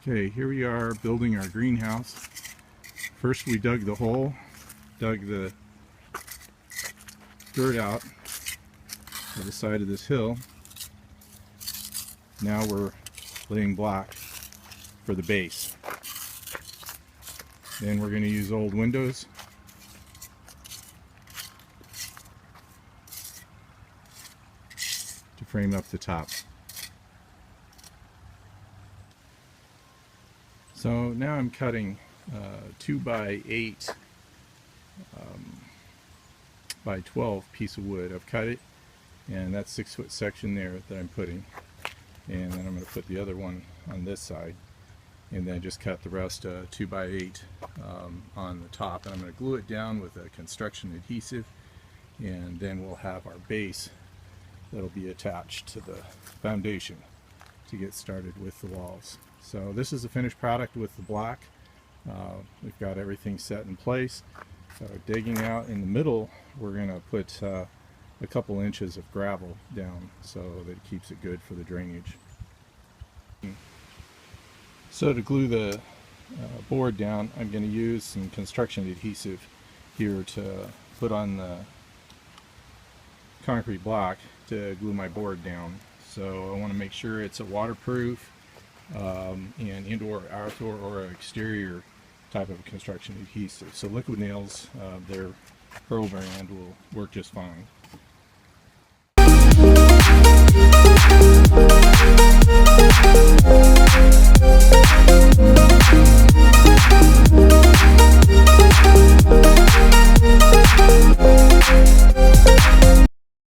Okay, here we are building our greenhouse. First we dug the hole, dug the dirt out to the side of this hill. Now we're laying block for the base. Then we're going to use old windows to frame up the top. So now I'm cutting 2 by 8 by 12 piece of wood. I've cut it, and that's 6-foot section there that I'm putting, and then I'm going to put the other one on this side, and then just cut the rest 2 by 8 on the top, and I'm going to glue it down with a construction adhesive, and then we'll have our base that'll be attached to the foundation to get started with the walls. So this is the finished product with the block. We've got everything set in place. Digging out in the middle, we're going to put a couple inches of gravel down so that it keeps it good for the drainage. So to glue the board down, I'm going to use some construction adhesive here to put on the concrete block to glue my board down. So I want to make sure it's a waterproof and indoor, outdoor, or exterior type of construction adhesive. So Liquid Nails, their Pro brand, will work just fine.